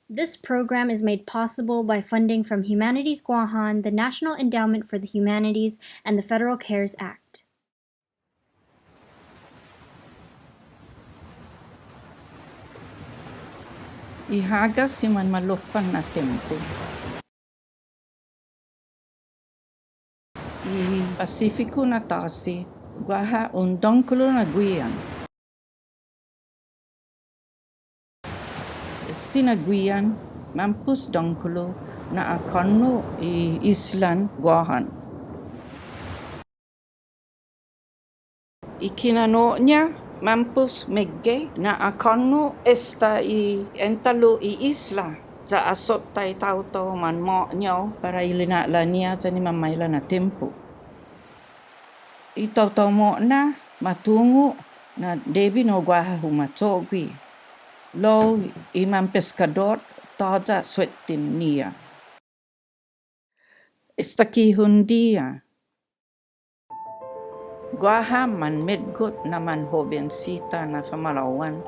This program is made possible by funding from Humanities Guåhan, the National Endowment for the Humanities, and the Federal CARES Act. Ihagas si man malufan na tempo. I Pasifiko na tasi, guaha undongkulo na guian. Esti na guian, mampus dongkulo na akonu I Islan Guåhan. Ikinano niya, mampus megge na akonu esta I entalo I isla. Sa asot tay tao man mo nyo para ilinala niya sa ni mamayla na tempo. Ito mo na matungo na debi no guaha humatsogi. Lo imam pescador toda swetin niya. Istaki hundia. Guaha man medgot naman hobensita na famalawan.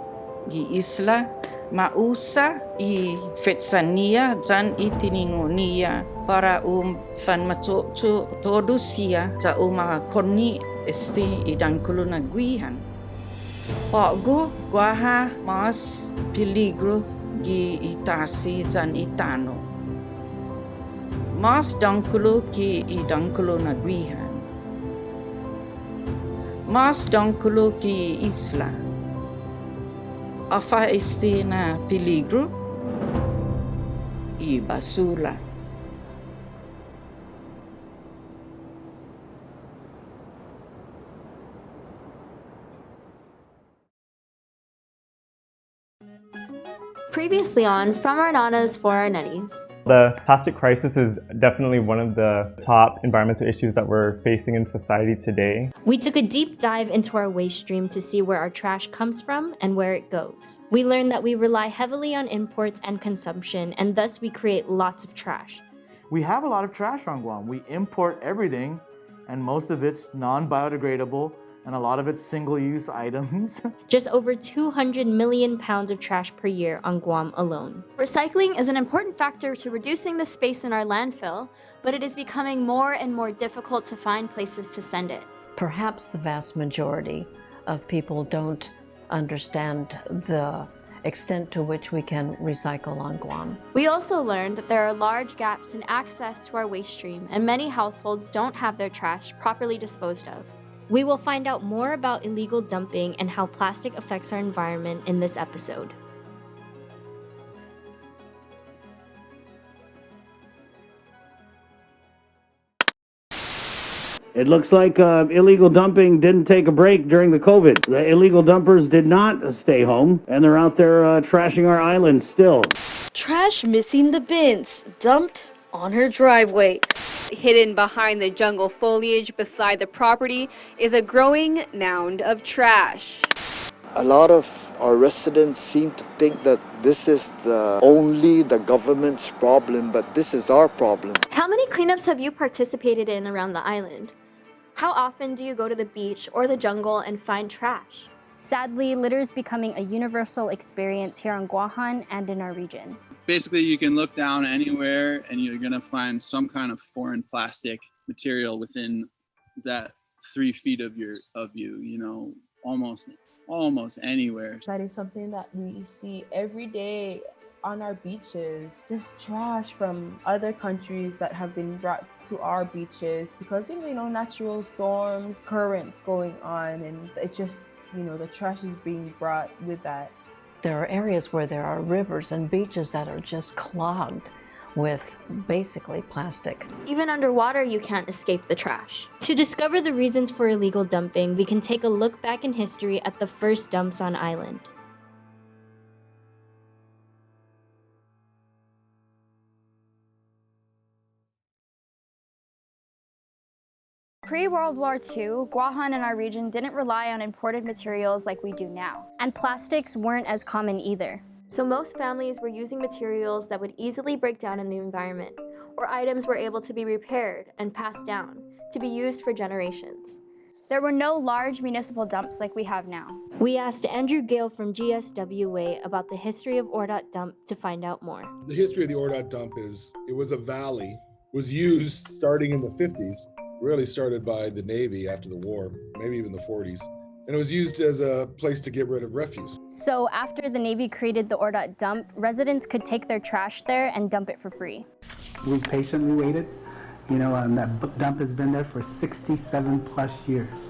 Gi isla mausa I fetsania jan itiningo niya para fan matsotso todo siya sa mga koni esti idangkulo na guihan. Pogo guaha mas peligro gi itasi jan itano. Mas dangkulo ki idangkulo na guihan. Mas dangkulo ki isla. Afa esti na peligro I basura. Previously on From Our Nåna's For Our Nenis. The plastic crisis is definitely one of the top environmental issues that we're facing in society today. We took a deep dive into our waste stream to see where our trash comes from and where it goes. We learned that we rely heavily on imports and consumption, and thus we create lots of trash. We have a lot of trash on Guam. We import everything, and most of it's non-biodegradable, and a lot of it's single-use items. Just over 200 million pounds of trash per year on Guam alone. Recycling is an important factor to reducing the space in our landfill, but it is becoming more and more difficult to find places to send it. Perhaps the vast majority of people don't understand the extent to which we can recycle on Guam. We also learned that there are large gaps in access to our waste stream, and many households don't have their trash properly disposed of. We will find out more about illegal dumping and how plastic affects our environment in this episode. It looks like illegal dumping didn't take a break during the COVID. The illegal dumpers did not stay home, and they're out there trashing our island still. Trash missing the bins, dumped on her driveway. Hidden behind the jungle foliage beside the property is a growing mound of trash. A lot of our residents seem to think that this is only the government's problem, but this is our problem. How many cleanups have you participated in around the island? How often do you go to the beach or the jungle and find trash? Sadly, litter is becoming a universal experience here on Guåhan and in our region. Basically, you can look down anywhere and you're going to find some kind of foreign plastic material within that 3 feet of you, you know, almost anywhere. That is something that we see every day on our beaches. Just trash from other countries that have been brought to our beaches because of, you know, natural storms, currents going on, and it just, you know, the trash is being brought with that. There are areas where there are rivers and beaches that are just clogged with basically plastic. Even underwater, you can't escape the trash. To discover the reasons for illegal dumping, we can take a look back in history at the first dumps on island. Pre-World War II, Guåhan and our region didn't rely on imported materials like we do now. And plastics weren't as common either. So most families were using materials that would easily break down in the environment, or items were able to be repaired and passed down to be used for generations. There were no large municipal dumps like we have now. We asked Andrew Gale from GSWA about the history of Ordot Dump to find out more. The history of the Ordot Dump is it was a valley, was used starting in the 50s, really started by the Navy after the war, maybe even the 40s. And it was used as a place to get rid of refuse. So after the Navy created the Ordot Dump, residents could take their trash there and dump it for free. We've patiently waited. That dump has been there for 67 plus years.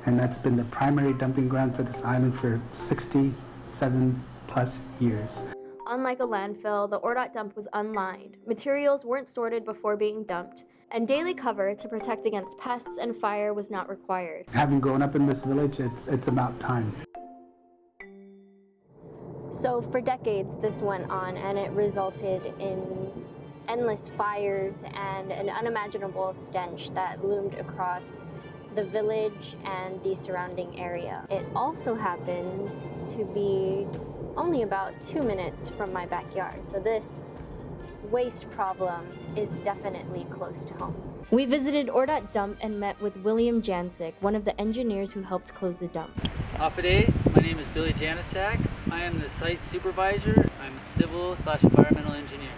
And that's been the primary dumping ground for this island for 67 plus years. Unlike a landfill, the Ordot dump was unlined. Materials weren't sorted before being dumped, and daily cover to protect against pests and fire was not required. Having grown up in this village, it's about time. So for decades this went on, and it resulted in endless fires and an unimaginable stench that loomed across the village and the surrounding area. It also happens to be only about 2 minutes from my backyard, so this waste problem is definitely close to home. We visited Ordot Dump and met with William Jancic, one of the engineers who helped close the dump. Hafaday, my name is Billy Janicek. I am the site supervisor. I'm a civil/environmental engineer.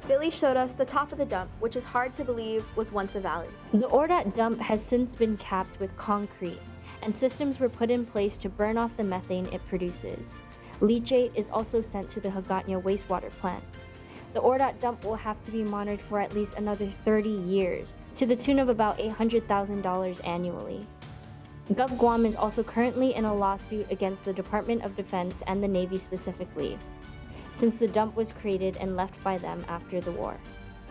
Billy showed us the top of the dump, which is hard to believe was once a valley. The Ordot Dump has since been capped with concrete, and systems were put in place to burn off the methane it produces. Leachate is also sent to the Hagåtña wastewater plant. The Ordot Dump will have to be monitored for at least another 30 years, to the tune of about $800,000 annually. Gov Guam is also currently in a lawsuit against the Department of Defense and the Navy specifically, since the dump was created and left by them after the war.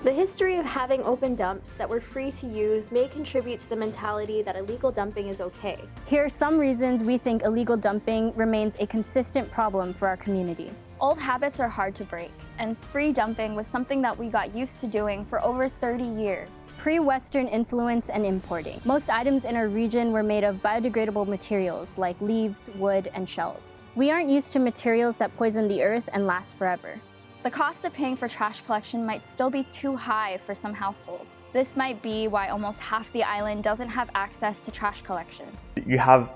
The history of having open dumps that were free to use may contribute to the mentality that illegal dumping is okay. Here are some reasons we think illegal dumping remains a consistent problem for our community. Old habits are hard to break, and free dumping was something that we got used to doing for over 30 years. Pre-Western influence and importing. Most items in our region were made of biodegradable materials like leaves, wood, and shells. We aren't used to materials that poison the earth and last forever. The cost of paying for trash collection might still be too high for some households. This might be why almost half the island doesn't have access to trash collection. You have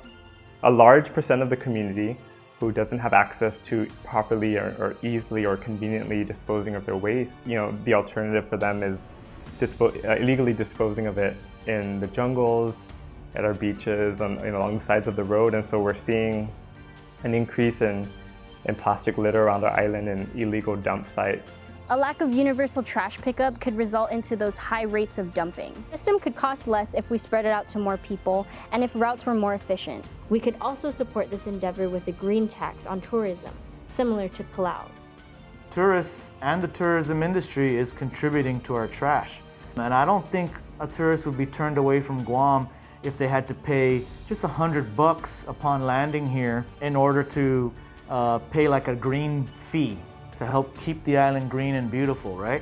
a large percent of the community who doesn't have access to properly or easily or conveniently disposing of their waste. The alternative for them is illegally disposing of it in the jungles, at our beaches, along the sides of the road. And so we're seeing an increase in plastic litter around our island and illegal dump sites. A lack of universal trash pickup could result into those high rates of dumping. The system could cost less if we spread it out to more people and if routes were more efficient. We could also support this endeavor with a green tax on tourism, similar to Palau's. Tourists and the tourism industry is contributing to our trash. And I don't think a tourist would be turned away from Guam if they had to pay just $100 upon landing here in order to pay like a green fee to help keep the island green and beautiful, right?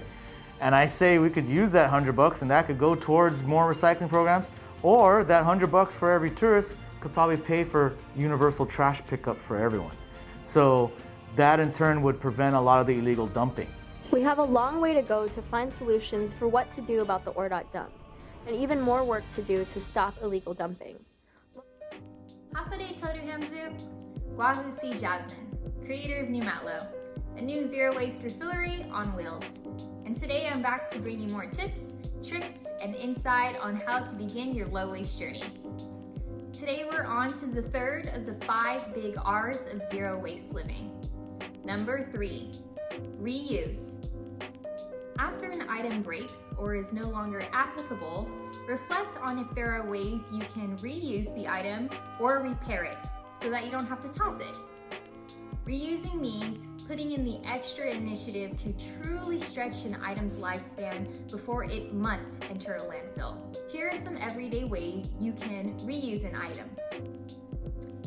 And I say we could use that $100 and that could go towards more recycling programs, or that $100 for every tourist could probably pay for universal trash pickup for everyone. So that in turn would prevent a lot of the illegal dumping. We have a long way to go to find solutions for what to do about the Ordot dump, and even more work to do to stop illegal dumping. Hafaday Todu Hamzu, Wahoo C. Jasmine, creator of New Matlow, a new zero-waste refillery on wheels. And today I'm back to bring you more tips, tricks, and insight on how to begin your low-waste journey. Today we're on to the third of the 5 big R's of zero-waste living. Number 3, reuse. After an item breaks or is no longer applicable, reflect on if there are ways you can reuse the item or repair it so that you don't have to toss it. Reusing means putting in the extra initiative to truly stretch an item's lifespan before it must enter a landfill. Here are some everyday ways you can reuse an item.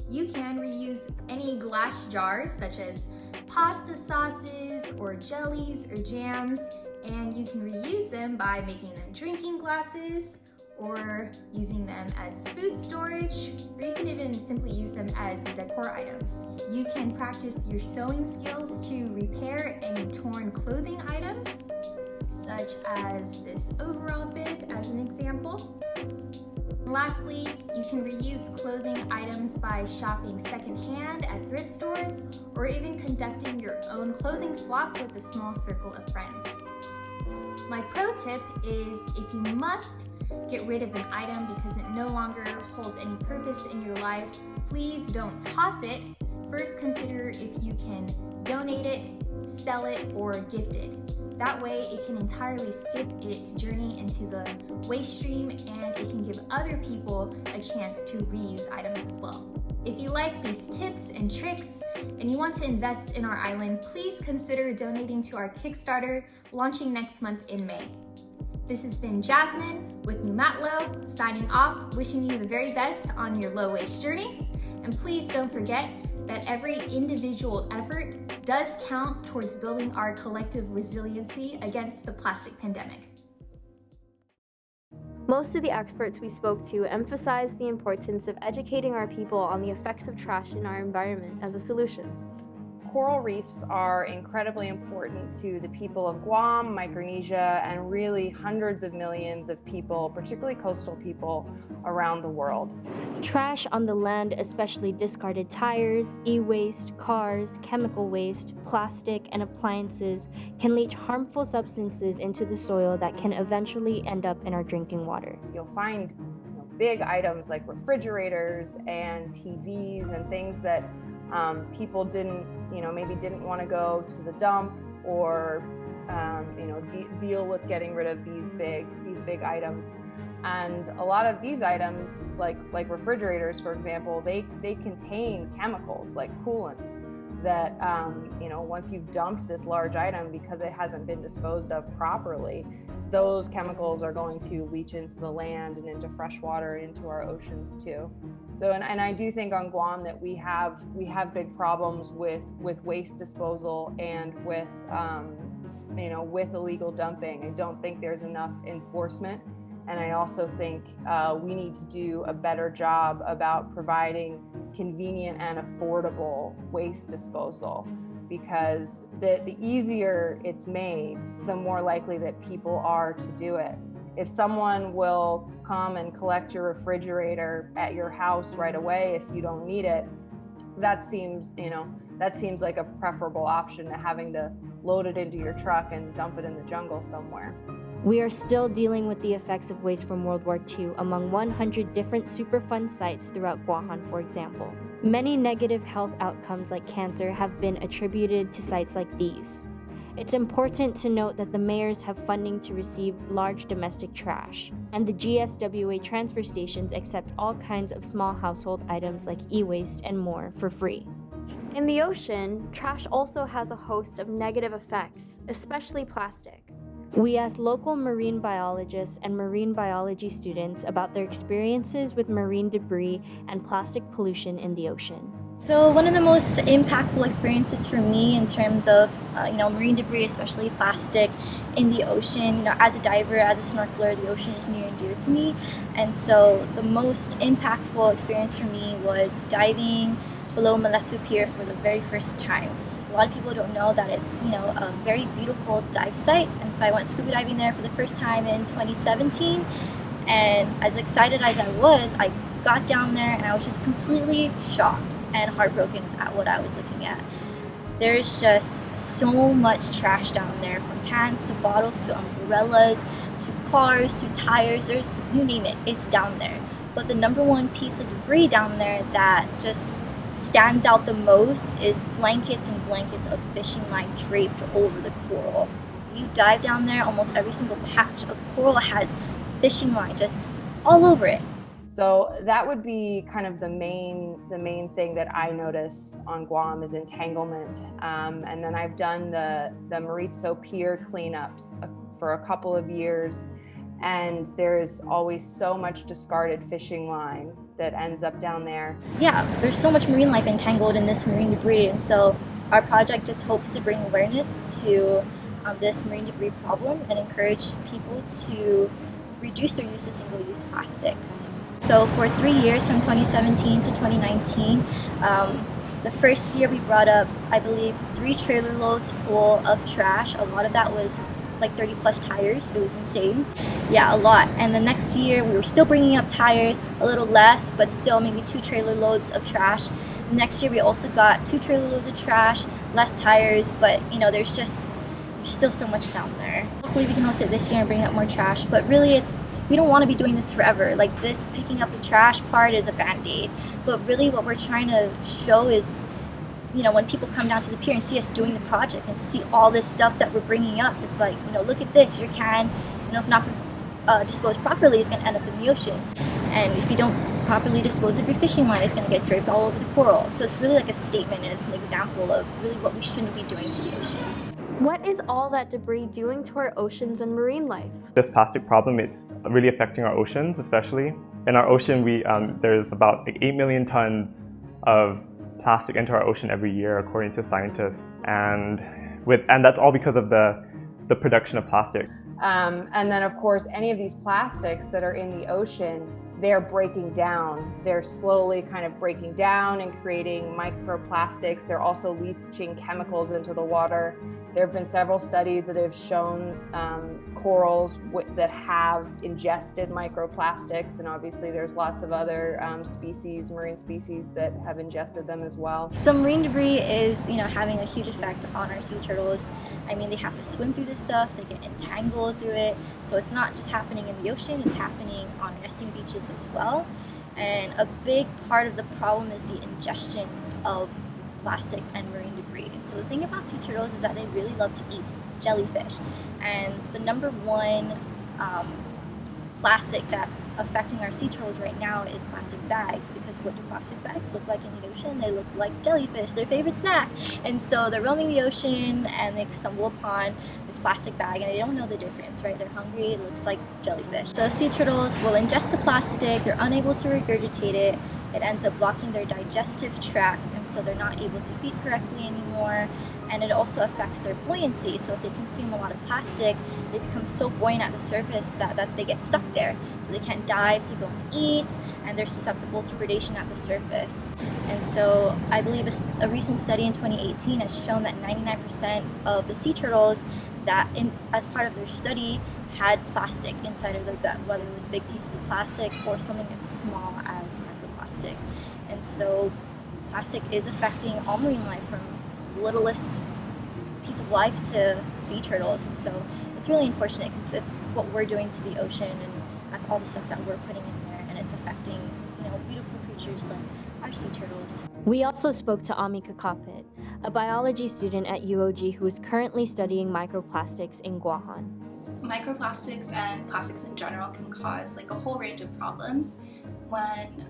You can reuse any glass jars such as pasta sauces or jellies or jams, and you can reuse them by making them drinking glasses or using them as food storage, or you can even simply use them as decor items. You can practice your sewing skills to repair any torn clothing items, such as this overall bib as an example. Lastly, you can reuse clothing items by shopping secondhand at thrift stores or even conducting your own clothing swap with a small circle of friends. My pro tip is if you must get rid of an item because it no longer holds any purpose in your life, please don't toss it. First, consider if you can donate it, sell it, or gift it. That way, it can entirely skip its journey into the waste stream and it can give other people a chance to reuse items as well. If you like these tips and tricks and you want to invest in our island, please consider donating to our Kickstarter launching next month in May. This has been Jasmine with New Matlo, signing off, wishing you the very best on your low waste journey. And please don't forget that every individual effort does count towards building our collective resiliency against the plastic pandemic. Most of the experts we spoke to emphasized the importance of educating our people on the effects of trash in our environment as a solution. Coral reefs are incredibly important to the people of Guam, Micronesia, and really hundreds of millions of people, particularly coastal people, around the world. Trash on the land, especially discarded tires, e-waste, cars, chemical waste, plastic, and appliances, can leach harmful substances into the soil that can eventually end up in our drinking water. You'll find big items like refrigerators and TVs and things that people maybe didn't want to go to the dump or deal with getting rid of these big items. And a lot of these items, like refrigerators, for example, they contain chemicals like coolants that once you've dumped this large item because it hasn't been disposed of properly, those chemicals are going to leach into the land and into fresh water, into our oceans too. So, and I do think on Guam that we have big problems with waste disposal and with illegal dumping. I don't think there's enough enforcement, and I also think we need to do a better job about providing convenient and affordable waste disposal, because the easier it's made, the more likely that people are to do it. If someone will come and collect your refrigerator at your house right away if you don't need it, that seems like a preferable option to having to load it into your truck and dump it in the jungle somewhere. We are still dealing with the effects of waste from World War II among 100 different Superfund sites throughout Guåhan, for example. Many negative health outcomes like cancer have been attributed to sites like these. It's important to note that the mayors have funding to receive large domestic trash, and the GSWA transfer stations accept all kinds of small household items like e-waste and more for free. In the ocean, trash also has a host of negative effects, especially plastic. We asked local marine biologists and marine biology students about their experiences with marine debris and plastic pollution in the ocean. So one of the most impactful experiences for me in terms of marine debris, especially plastic in the ocean, as a diver, as a snorkeler, the ocean is near and dear to me. And so the most impactful experience for me was diving below Malesu Pier for the very first time. A lot of people don't know that it's a very beautiful dive site, and so I went scuba diving there for the first time in 2017. And as excited as I was, I got down there and I was just completely shocked and heartbroken at what I was looking at. There's just so much trash down there, from cans to bottles to umbrellas to cars to tires. There's, you name it, it's down there. But the number one piece of debris down there that just stands out the most is blankets and blankets of fishing line draped over the coral. You dive down there, almost every single patch of coral has fishing line just all over it. So that would be kind of the main thing that I notice on Guam is entanglement. And then I've done the Maritzo Pier cleanups for a couple of years, and there's always so much discarded fishing line that ends up down there. Yeah, there's so much marine life entangled in this marine debris, and so our project just hopes to bring awareness to this marine debris problem and encourage people to reduce their use of single-use plastics. So for 3 years, from 2017 to 2019, the first year we brought up, I believe, 3 trailer loads full of trash. A lot of that was like 30 plus tires. It was insane. Yeah, a lot. And the next year we were still bringing up tires, a little less, but still maybe 2 trailer loads of trash. Next year we also got 2 trailer loads of trash, less tires, but you know, there's still so much down there. Hopefully we can host it this year and bring up more trash, but really we don't want to be doing this forever. Like, this picking up the trash part is a band-aid, but really what we're trying to show is, you know, when people come down to the pier and see us doing the project and see all this stuff that we're bringing up, it's like, you know, look at this, your can, you know, if not disposed properly, is going to end up in the ocean. And if you don't properly dispose of your fishing line, it's going to get draped all over the coral. So it's really like a statement, and it's an example of really what we shouldn't be doing to the ocean. What is all that debris doing to our oceans and marine life? This plastic problem, it's really affecting our oceans, especially. In our ocean, there's about 8 million tons of plastic into our ocean every year, according to scientists, and that's all because of the production of plastic. And then, of course, any of these plastics that are in the ocean, they're breaking down. They're slowly kind of breaking down and creating microplastics. They're also leaching chemicals into the water. There have been several studies that have shown corals that have ingested microplastics, and obviously there's lots of other species, marine species, that have ingested them as well. So marine debris is, you know, having a huge effect on our sea turtles. I mean, they have to swim through this stuff, they get entangled through it, so it's not just happening in the ocean, it's happening on nesting beaches as well. And a big part of the problem is the ingestion of plastic and marine debris. So the thing about sea turtles is that they really love to eat jellyfish, and the number one plastic that's affecting our sea turtles right now is plastic bags, because what do plastic bags look like in the ocean? They look like jellyfish, their favorite snack. And so they're roaming the ocean and they stumble upon this plastic bag and they don't know the difference, right? They're hungry, it looks like jellyfish. So sea turtles will ingest the plastic, they're unable to regurgitate it, it ends up blocking their digestive tract, and so they're not able to feed correctly anymore. And it also affects their buoyancy. So if they consume a lot of plastic, they become so buoyant at the surface that they get stuck there. So they can't dive to go and eat, and they're susceptible to predation at the surface. And so I believe a recent study in 2018 has shown that 99% of the sea turtles that, as part of their study, had plastic inside of their gut, whether it was big pieces of plastic or something as small as microplastics. And so plastic is affecting all marine life, from littlest piece of life to sea turtles, and so it's really unfortunate because it's what we're doing to the ocean, and that's all the stuff that we're putting in there, and it's affecting, you know, beautiful creatures like our sea turtles. We also spoke to Amika Kapit, a biology student at UOG who is currently studying microplastics in Guåhan. Microplastics and plastics in general can cause like a whole range of problems. When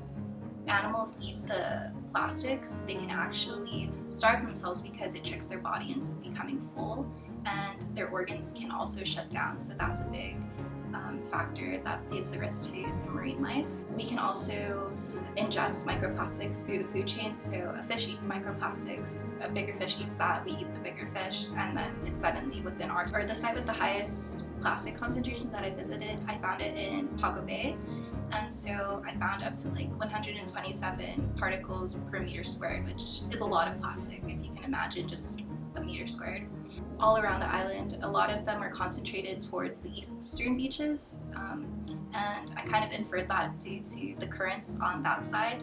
animals eat the plastics, they can actually starve themselves because it tricks their body into becoming full, and their organs can also shut down. So that's a big factor that plays the risk to the marine life. We can also ingest microplastics through the food chain. So a fish eats microplastics, a bigger fish eats that, we eat the bigger fish, and then it's suddenly within our, or the site with the highest plastic concentration that I visited, I found it in Pago Bay. And so I found up to like 127 particles per meter squared, which is a lot of plastic, if you can imagine just a meter squared. All around the island, a lot of them are concentrated towards the eastern beaches, and I kind of inferred that due to the currents on that side.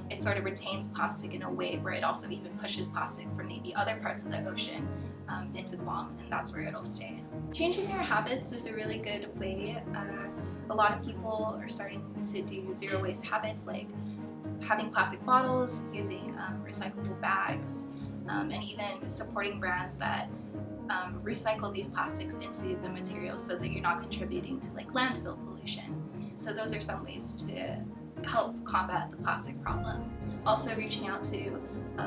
It sort of retains plastic in a way where it also even pushes plastic from maybe other parts of the ocean into Guam, and that's where it'll stay. Changing their habits is a really good way. A lot of people are starting to do zero waste habits, like having plastic bottles, using recyclable bags, and even supporting brands that recycle these plastics into the materials so that you're not contributing to like landfill pollution. So those are some ways to help combat the plastic problem. Also reaching out to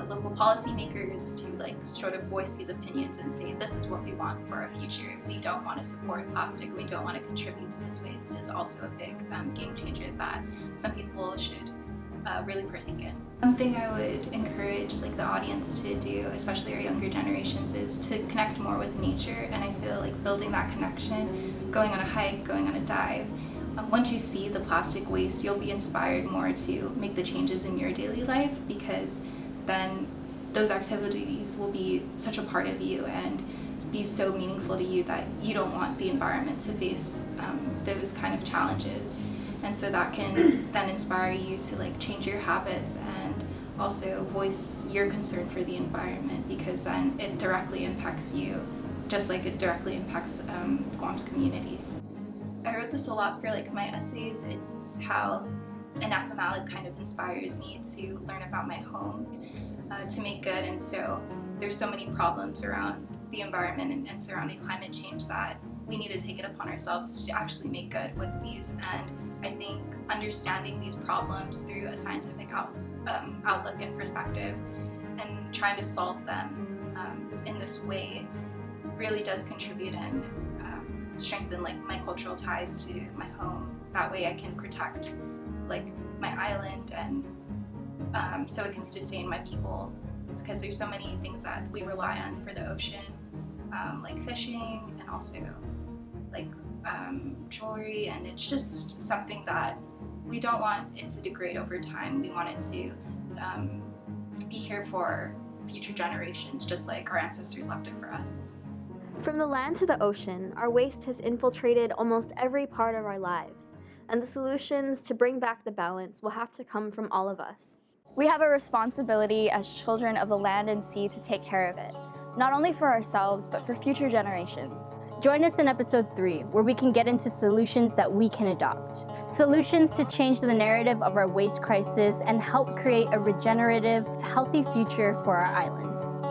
local policymakers to like sort of voice these opinions and say, this is what we want for our future. We don't want to support plastic, we don't want to contribute to this waste, is also a big game changer that some people should really partake in. One thing I would encourage like the audience to do, especially our younger generations, is to connect more with nature, and I feel like building that connection, going on a hike, going on a dive, once you see the plastic waste, you'll be inspired more to make the changes in your daily life, because then those activities will be such a part of you, and be so meaningful to you that you don't want the environment to face those kind of challenges. And so that can then inspire you to like change your habits and also voice your concern for the environment, because then it directly impacts you, just like it directly impacts Guam's community. I wrote this a lot for like my essays. It's how Anapa Malik kind of inspires me to learn about my home, to make good. And so there's so many problems around the environment and surrounding climate change that we need to take it upon ourselves to actually make good with these. And I think understanding these problems through a scientific outlook and perspective and trying to solve them in this way really does contribute and strengthen like my cultural ties to my home. That way I can protect like my island and so it can sustain my people. It's because there's so many things that we rely on for the ocean, like fishing and also like jewelry, and it's just something that we don't want it to degrade over time. We want it to be here for future generations, just like our ancestors left it for us. From the land to the ocean, our waste has infiltrated almost every part of our lives, and the solutions to bring back the balance will have to come from all of us. We have a responsibility as children of the land and sea to take care of it, not only for ourselves, but for future generations. Join us in episode 3, where we can get into solutions that we can adopt. Solutions to change the narrative of our waste crisis and help create a regenerative, healthy future for our islands.